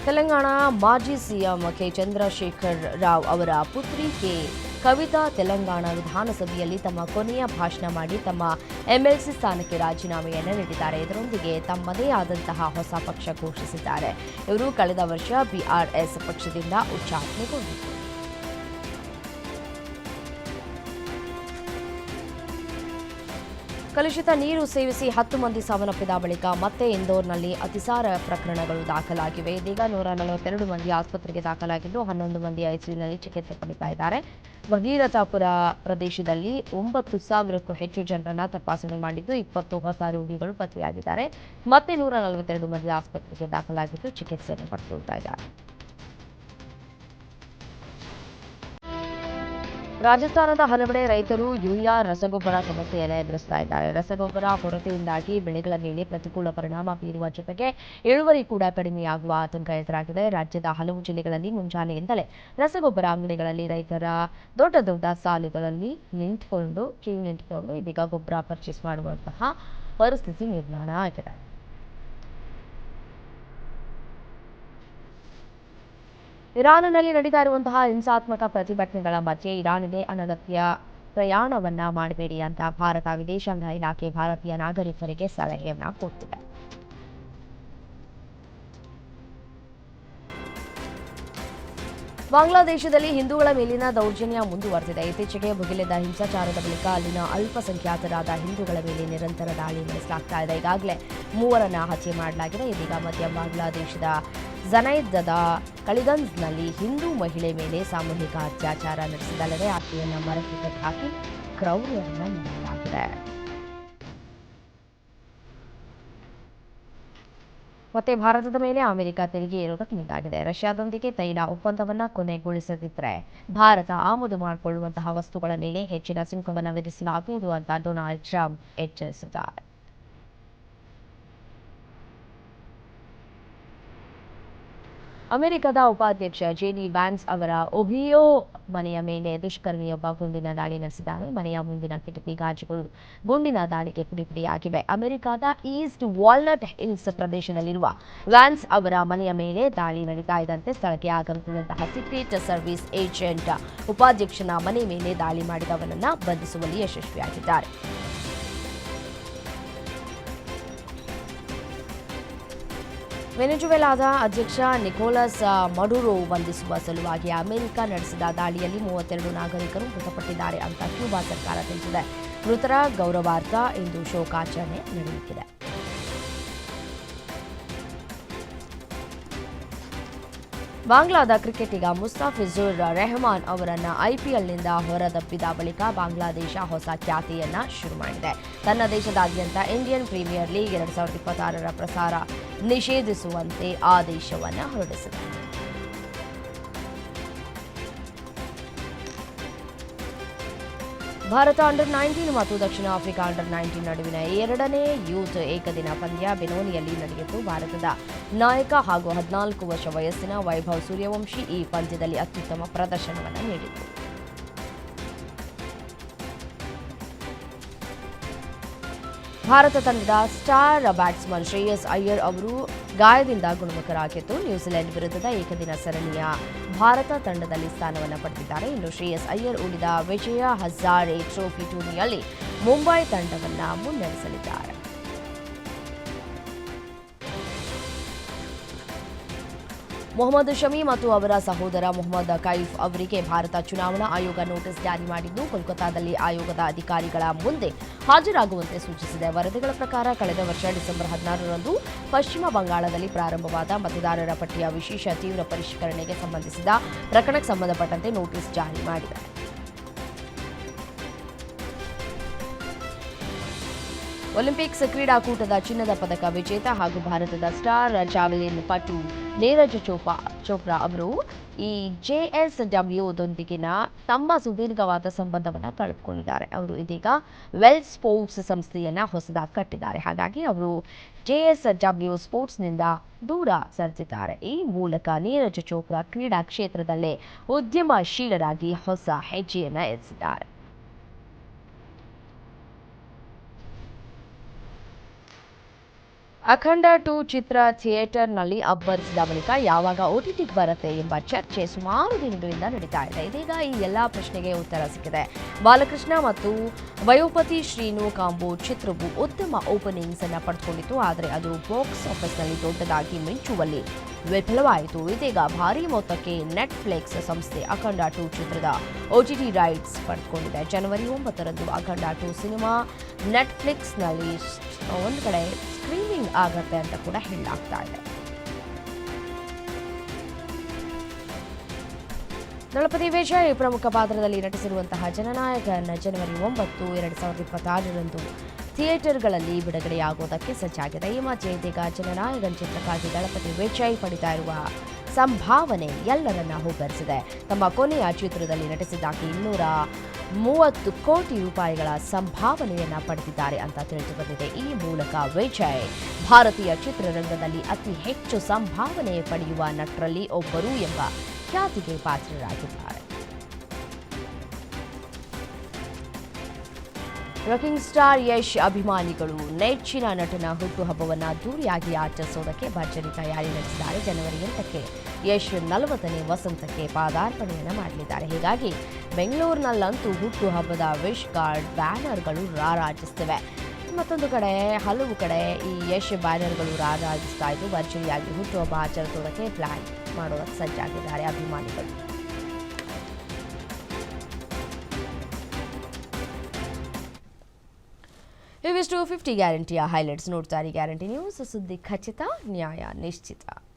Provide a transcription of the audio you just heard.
ತೆಲಂಗಾಣ ಮಾಜಿ CM K Chandrashekhar Rao ಅವರ ಪುತ್ರಿ ಕೆ ಕವಿತಾ ತೆಲಂಗಾಣ ವಿಧಾನಸಭೆಯಲ್ಲಿ ತಮ್ಮ ಕೊನೆಯ ಭಾಷಣ ಮಾಡಿ ತಮ್ಮ ಎಂಎಲ್ಸಿ ಸ್ಥಾನಕ್ಕೆ ರಾಜೀನಾಮೆಯನ್ನು ನೀಡಿದ್ದಾರೆ. ಇದರೊಂದಿಗೆ ತಮ್ಮದೇ ಆದಂತಹ ಹೊಸ ಪಕ್ಷ ಘೋಷಿಸಿದ್ದಾರೆ. ಇವರು ಕಳೆದ ವರ್ಷ ಬಿಆರ್ಎಸ್ ಪಕ್ಷದಿಂದ ಉಚ್ಚಾಟನೆಗೊಂಡಿದ್ದರು. ಕಲುಷಿತ ನೀರು ಸೇವಿಸಿ 10 ಮಂದಿ ಸಾವನ್ನಪ್ಪಿದ ಬಳಿಕ ಮತ್ತೆ ಇಂದೋರ್ನಲ್ಲಿ ಅತಿಸಾರ ಪ್ರಕರಣಗಳು ದಾಖಲಾಗಿವೆ. ಇದೀಗ 142 ಮಂದಿ ಆಸ್ಪತ್ರೆಗೆ ದಾಖಲಾಗಿದ್ದು 11 ಮಂದಿ ಐಸಿಯುನಲ್ಲಿ ಚಿಕಿತ್ಸೆ ಪಡೆಯುತ್ತಾ ಇದ್ದಾರೆ. ಭಗೀರಥಪುರ ಪ್ರದೇಶದಲ್ಲಿ 9,000ಕ್ಕೂ ಹೆಚ್ಚು ಜನರನ್ನ ತಪಾಸಣೆ ಮಾಡಿದ್ದು 20 ಹೊಸ ರೋಗಿಗಳು ಪತ್ತೆಯಾಗಿದ್ದಾರೆ. ಮತ್ತೆ 142 ಮಂದಿ ಆಸ್ಪತ್ರೆಗೆ ದಾಖಲಾಗಿದ್ದು ಚಿಕಿತ್ಸೆಯನ್ನು ಪಡೆದುಕೊಳ್ತಾ ಇದ್ದಾರೆ. ರಾಜಸ್ಥಾನದ ಹಲವೆಡೆ ರೈತರು ಯೂರಿಯಾ ರಸಗೊಬ್ಬರ ಸಮಸ್ಯೆಯನ್ನು ಎದುರಿಸ್ತಾ ಇದ್ದಾರೆ. ರಸಗೊಬ್ಬರ ಕೊರತೆಯಿಂದಾಗಿ ಬೆಳೆಗಳ ಮೇಲೆ ಪ್ರತಿಕೂಲ ಪರಿಣಾಮ ಬೀರುವ ಜೊತೆಗೆ ಇಳುವರಿ ಕೂಡ ಕಡಿಮೆಯಾಗುವ ಆತಂಕ ಎದುರಾಗಿದೆ. ರಾಜ್ಯದ ಹಲವು ಜಿಲ್ಲೆಗಳಲ್ಲಿ ಮುಂಜಾನೆಯಿಂದಲೇ ರಸಗೊಬ್ಬರ ಅಂಗಡಿಗಳಲ್ಲಿ ರೈತರ ದೊಡ್ಡ ಸಾಲುಗಳಲ್ಲಿ ನಿಂತುಕೊಂಡು ಇದೀಗ ಗೊಬ್ಬರ ಪರ್ಚೇಸ್ ಮಾಡುವಂತಹ ಪರಿಸ್ಥಿತಿ ನಿರ್ಮಾಣ ಆಗಿದೆ. ಇರಾನ್ನಲ್ಲಿ ನಡೀತಾ ಇರುವಂತಹ ಹಿಂಸಾತ್ಮಕ ಪ್ರತಿಭಟನೆಗಳ ಮಧ್ಯೆ ಇರಾನ್ಗೆ ಅನಗತ್ಯ ಪ್ರಯಾಣವನ್ನ ಮಾಡಬೇಡಿ ಅಂತ ಭಾರತ ವಿದೇಶಾಂಗ ಇಲಾಖೆ ಭಾರತೀಯ ನಾಗರಿಕರಿಗೆ ಸಲಹೆಯನ್ನ ಕೊಟ್ಟಿದೆ. ಬಾಂಗ್ಲಾದೇಶದಲ್ಲಿ ಹಿಂದೂಗಳ ಮೇಲಿನ ದೌರ್ಜನ್ಯ ಮುಂದುವರೆದಿದೆ. ಇತ್ತೀಚೆಗೆ ಭುಗಿಲೆದ ಹಿಂಸಾಚಾರದ ಬಳಿಕ ಅಲ್ಲಿನ ಅಲ್ಪಸಂಖ್ಯಾತರಾದ ಹಿಂದೂಗಳ ಮೇಲೆ ನಿರಂತರ ದಾಳಿ ನಡೆಸಲಾಗ್ತಾ ಇದೆ. ಈಗಾಗಲೇ 3 ಹತ್ಯೆ ಮಾಡಲಾಗಿದೆ. ಇದೀಗ ಮಧ್ಯ ಬಾಂಗ್ಲಾದೇಶದ ಜನೈದದ ಕಳಿಗಂಜ್ನಲ್ಲಿ ಹಿಂದೂ ಮಹಿಳೆ ಮೇಲೆ ಸಾಮೂಹಿಕ ಅತ್ಯಾಚಾರ ನಡೆಸಿದಲ್ಲದೆ ಆಕೆಯನ್ನು ಮರಕ್ಕೆ ಕಟ್ಟಾಕಿ ಕ್ರೌರ್ಯವನ್ನು ನೀಡಲಾಗಿದೆ. ಮತ್ತೆ ಭಾರತದ ಮೇಲೆ ಅಮೆರಿಕ ತೆರಿಗೆ ಏರೋದಕ್ಕೆ ಮುಂದಾಗಿದೆ. ರಷ್ಯಾದೊಂದಿಗೆ ತೈಲ ಒಪ್ಪಂದವನ್ನು ಕೊನೆಗೊಳಿಸದಿದ್ದರೆ ಭಾರತ ಆಮದು ಮಾಡಿಕೊಳ್ಳುವಂತಹ ವಸ್ತುಗಳ ಮೇಲೆ ಹೆಚ್ಚಿನ ಸುಂಕವನ್ನು ವಿಧಿಸಲಾಗುವುದು ಅಂತ ಡೊನಾಲ್ಡ್ ಟ್ರಂಪ್ ಎಚ್ಚರಿಸಿದ್ದಾರೆ. ಅಮೆರಿಕದ ಉಪಾಧ್ಯಕ್ಷ ಜೆಡಿ ವ್ಯಾನ್ಸ್ ಅವರ ಒಹಿಯೋ ಮನೆಯ ಮೇಲೆ ದುಷ್ಕರ್ಮಿಯೊಬ್ಬ ಗುಂಡಿನ ದಾಳಿ ನಡೆಸಿದ್ದಾನೆ. ಮನೆಯ ಮುಂದಿನ ಕಿಟಕಿ ಗಾಜುಗಳು ಗುಂಡಿನ ದಾಳಿಗೆ ಪುಡಿಯಾಗಿವೆ. ಅಮೆರಿಕದ ಈಸ್ಟ್ ವಾಲ್ನಟ್ ಹಿಲ್ಸ್ ಪ್ರದೇಶದಲ್ಲಿರುವ ವ್ಯಾನ್ಸ್ ಅವರ ಮನೆಯ ಮೇಲೆ ದಾಳಿ ನಡೀತಾ ಇದ್ದಂತೆ ಸ್ಥಳಕ್ಕೆ ಆಗಮಿಸಿದಂತಹ ಸೀಕ್ರೆಟ್ ಸರ್ವಿಸ್ ಏಜೆಂಟ್ ಉಪಾಧ್ಯಕ್ಷನ ಮನೆ ಮೇಲೆ ದಾಳಿ ಮಾಡಿದವನನ್ನ ಬಂಧಿಸುವಲ್ಲಿ ಯಶಸ್ವಿಯಾಗಿದ್ದಾರೆ. ವೆನೆಜುವೆಲಾದ ಅಧ್ಯಕ್ಷ ನಿಕೋಲಸ್ ಮಡುರೋ ಬಂಧಿಸುವ ಸಲುವಾಗಿ ಅಮೆರಿಕ ನಡೆಸಿದ ದಾಳಿಯಲ್ಲಿ 32 ನಾಗರಿಕರು ಮೃತಪಟ್ಟಿದ್ದಾರೆ ಅಂತ ಕ್ಯೂಬಾ ಸರ್ಕಾರ ತಿಳಿಸಿದೆ. ಮೃತರ ಗೌರವಾರ್ಥ ಇಂದು ಶೋಕಾಚರಣೆ ನಡೆಯುತ್ತಿದೆ. ಬಾಂಗ್ಲಾದ ಕ್ರಿಕೆಟಿಗ ಮುಸ್ತಾಫಿಜುರ್ ರೆಹಮಾನ್ ಅವರನ್ನು ಐಪಿಎಲ್ನಿಂದ ಹೊರದಬ್ಬಿದ ಬಳಿಕ ಬಾಂಗ್ಲಾದೇಶ ಹೊಸ ಖ್ಯಾತಿಯನ್ನ ಶುರು ಮಾಡಿದೆ. ತನ್ನ ದೇಶದಾದ್ಯಂತ ಇಂಡಿಯನ್ ಪ್ರೀಮಿಯರ್ ಲೀಗ್ 2026ರ ಪ್ರಸಾರ ನಿಷೇಧಿಸುವಂತೆ ಆದೇಶವನ್ನು ಹೊರಡಿಸಿದೆ. ಭಾರತ ಅಂಡರ್-19 ಮತ್ತು ದಕ್ಷಿಣ ಆಫ್ರಿಕಾ ಅಂಡರ್-19 ನಡುವಿನ 2ನೇ ಯೂತ್ ಏಕದಿನ ಪಂದ್ಯ ಬೆನೋನಿಯಲ್ಲಿ ನಡೆಯಿತು. ಭಾರತದ ನಾಯಕ ಹಾಗೂ 14 ವರ್ಷ ವಯಸ್ಸಿನ ವೈಭವ್ ಸೂರ್ಯವಂಶಿ ಈ ಪಂದ್ಯದಲ್ಲಿ ಅತ್ಯುತ್ತಮ ಪ್ರದರ್ಶನವನ್ನು ನೀಡಿದರು. ಭಾರತ ತಂಡದ ಸ್ಟಾರ್ ಬ್ಯಾಟ್ಸ್ಮನ್ ಶ್ರೇಯಸ್ ಅಯ್ಯರ್ ಅವರು ಗಾಯದಿಂದ ಗುಣಮುಖರಾಗಿದ್ದು ನ್ಯೂಜಿಲೆಂಡ್ ವಿರುದ್ಧದ ಏಕದಿನ ಸರಣಿಯ ಭಾರತ ತಂಡದಲ್ಲಿ ಸ್ಥಾನವನ್ನು ಪಡೆದಿದ್ದಾರೆ. ಇನ್ನು ಶ್ರೇಯಸ್ ಅಯ್ಯರ್ ಉಳಿದ ವಿಜಯ ಹಜಾರೆ ಟ್ರೋಫಿ ಟೂರ್ನಿಯಲ್ಲಿ ಮುಂಬೈ ತಂಡವನ್ನು ಮುನ್ನಡೆಸಲಿದ್ದಾರೆ. ಮೊಹಮ್ಮದ್ ಶಮಿ ಮತ್ತು ಅವರ ಸಹೋದರ ಮೊಹಮ್ಮದ್ ಕೈಫ್ ಅವರಿಗೆ ಭಾರತ ಚುನಾವಣಾ ಆಯೋಗ ನೋಟಿಸ್ ಜಾರಿ ಮಾಡಿದ್ದು ಕೋಲ್ಕತಾದಲ್ಲಿ ಆಯೋಗದ ಅಧಿಕಾರಿಗಳ ಮುಂದೆ ಹಾಜರಾಗುವಂತೆ ಸೂಚಿಸಿದೆ. ವರದಿಗಳ ಪ್ರಕಾರ ಕಳೆದ ವರ್ಷ ಡಿಸೆಂಬರ್ 16ರಂದು ಪಶ್ಚಿಮ ಬಂಗಾಳದಲ್ಲಿ ಪ್ರಾರಂಭವಾದ ಮತದಾರರ ಪಟ್ಟಿಯ ವಿಶೇಷ ತೀವ್ರ ಪರಿಷ್ಕರಣೆಗೆ ಸಂಬಂಧಿಸಿದ ಪ್ರಕರಣಕ್ಕೆ ಸಂಬಂಧಪಟ್ಟಂತೆ ನೋಟಿಸ್ ಜಾರಿ ಮಾಡಿದೆ. ಒಲಿಂಪಿಕ್ಸ್ ಕ್ರೀಡಾಕೂಟದ ಚಿನ್ನದ ಪದಕ ವಿಜೇತ ಹಾಗೂ ಭಾರತದ ಸ್ಟಾರ್ ಜಾವೆಲಿನ್ ಪಟು ನೀರಜ್ ಚೋಪ್ರಾ ಅವರು ಈ ಜೆಎಸ್ಡಬ್ಲ್ಯೂದೊಂದಿಗಿನ ತಮ್ಮ ಸುದೀರ್ಘವಾದ ಸಂಬಂಧವನ್ನು ಕಳೆದುಕೊಂಡಿದ್ದಾರೆ. ಅವರು ಇದೀಗ ವೆಲ್ ಸ್ಪೋರ್ಟ್ಸ್ ಸಂಸ್ಥೆಯನ್ನು ಹೊಸದಾಗಿ ಕಟ್ಟಿದ್ದಾರೆ. ಹಾಗಾಗಿ ಅವರು ಜೆಎಸ್ಡಬ್ಲ್ಯೂ ಸ್ಪೋರ್ಟ್ಸ್ನಿಂದ ದೂರ ಸರಿದಿದ್ದಾರೆ. ಈ ಮೂಲಕ ನೀರಜ್ ಚೋಪ್ರಾ ಕ್ರೀಡಾ ಕ್ಷೇತ್ರದಲ್ಲೇ ಉದ್ಯಮಶೀಲರಾಗಿ ಹೊಸ ಹೆಜ್ಜೆಯನ್ನು ಇರಿಸಿದ್ದಾರೆ. ಅಖಂಡ 2 ಚಿತ್ರ ಥಿಯೇಟರ್ನಲ್ಲಿ ಅಬ್ಬರಿಸಿದ ಬಳಿಕ ಯಾವಾಗ OTTಗೆ ಬರುತ್ತೆ ಎಂಬ ಚರ್ಚೆ ಸುಮಾರು ದಿನಗಳಿಂದ ನಡೀತಾ ಇದೆ. ಇದೀಗ ಈ ಎಲ್ಲಾ ಪ್ರಶ್ನೆಗೆ ಉತ್ತರ ಸಿಕ್ಕಿದೆ. ಬಾಲಕೃಷ್ಣ ಮತ್ತು ವಯೋಪತಿ ಶ್ರೀನು ಕಾಂಬೋ ಚಿತ್ರವು ಉತ್ತಮ ಓಪನಿಂಗ್ಸ್ ಅನ್ನು ಪಡೆದುಕೊಂಡಿತ್ತು. ಆದರೆ ಅದು ಬಾಕ್ಸ್ ಆಫೀಸ್ನಲ್ಲಿ ದೊಡ್ಡದಾಗಿ ಮಿಂಚುವಲ್ಲಿ ವಿಫಲವಾಯಿತು. ಇದೀಗ ಭಾರೀ ಮೊತ್ತಕ್ಕೆ ನೆಟ್ಫ್ಲಿಕ್ಸ್ ಸಂಸ್ಥೆ ಅಖಂಡ 2 ಚಿತ್ರದ OTT ರೈಟ್ಸ್ ಪಡೆದುಕೊಂಡಿದೆ. ಜನವರಿ 9ರಂದು ಅಖಂಡ 2 ಸಿನಿಮಾ ನೆಟ್ಫ್ಲಿಕ್ಸ್ನಲ್ಲಿ ಒಂದು ಕಡೆ ಸ್ಟ್ರೀಮಿಂಗ್ ಆಗತ್ತೆ ಅಂತ ಕೂಡ ಹೇಳಲಾಗ್ತಾ ಇದೆ. ದಳಪತಿ ವಿಜಯ್ ಪ್ರಮುಖ ಪಾತ್ರದಲ್ಲಿ ನಟಿಸಿರುವಂತಹ ಜನನಾಯಕನ ಜನವರಿ 9, 2026ರಂದು ಥಿಯೇಟರ್ಗಳಲ್ಲಿ ಬಿಡುಗಡೆಯಾಗುವುದಕ್ಕೆ ಸಜ್ಜಾಗಿದೆ. ಈ ಮಧ್ಯೆ ಇದೀಗ ಜನನಾಯಕನ್ ಚಿತ್ರಕ್ಕಾಗಿ ದಳಪತಿ ವಿಜಯ್ ಪಡಿತಾ ಇರುವ ಸಂಭಾವನೆ ಎಲ್ಲರನ್ನ ಹುಬ್ಬರಿಸಿದೆ. ತಮ್ಮ ಕೊನೆಯ ಚಿತ್ರದಲ್ಲಿ ನಟಿಸಿದ್ದಾಗಿ 230 ಕೋಟಿ ರೂಪಾಯಿಗಳ ಸಂಭಾವನೆಯನ್ನ ಪಡೆದಿದ್ದಾರೆ ಅಂತ ತಿಳಿದು ಬಂದಿದೆ. ಈ ಮೂಲಕ ವಿಜಯ್ ಭಾರತೀಯ ಚಿತ್ರರಂಗದಲ್ಲಿ ಅತಿ ಹೆಚ್ಚು ಸಂಭಾವನೆ ಪಡೆಯುವ ನಟರಲ್ಲಿ ಒಬ್ಬರು ಎಂಬ ಖ್ಯಾತಿಗೆ ಪಾತ್ರರಾಗಿದ್ದಾರೆ. ರಾಕಿಂಗ್ ಸ್ಟಾರ್ ಯಶ್ ಅಭಿಮಾನಿಗಳು ನೆಚ್ಚಿನ ನಟನ ಹುಟ್ಟುಹಬ್ಬವನ್ನು ಅದ್ದೂರಿಯಾಗಿ ಆಚರಿಸೋದಕ್ಕೆ ಭರ್ಜರಿ ತಯಾರಿ ನಡೆಸಿದ್ದಾರೆ. ಜನವರಿ 8ಕ್ಕೆ ಯಶ್ 40ನೇ ವಸಂತಕ್ಕೆ ಪಾದಾರ್ಪಣೆಯನ್ನು ಮಾಡಲಿದ್ದಾರೆ. ಹೀಗಾಗಿ ಬೆಂಗಳೂರಿನಲ್ಲಂತೂ ಹುಟ್ಟುಹಬ್ಬದ ವಿಶ್ ಕಾರ್ಡ್ ಬ್ಯಾನರ್ಗಳು ರಾರಾಜಿಸುತ್ತಿವೆ. ಮತ್ತೊಂದು ಕಡೆ ಹಲವು ಕಡೆ ಈ ಯಶ್ ಬ್ಯಾನರ್ಗಳು ರಾರಾಜಿಸ್ತಾ ಇದ್ದು ಭರ್ಜರಿಯಾಗಿ ಹುಟ್ಟುಹಬ್ಬ ಆಚರಿಸೋದಕ್ಕೆ ಪ್ಲಾನ್ ಮಾಡೋದಕ್ಕೆ ಸಜ್ಜಾಗಿದ್ದಾರೆ ಅಭಿಮಾನಿಗಳು. ಇವಿಷ್ಟು 50 ಗ್ಯಾರಂಟಿಯ ಹೈಲೈಟ್ಸ್. ನೋಡ್ತಾರೆ ಗ್ಯಾರಂಟಿ ನ್ಯೂಸ್, ಸುದ್ದಿ ಖಚಿತ, ನ್ಯಾಯ ನಿಶ್ಚಿತ.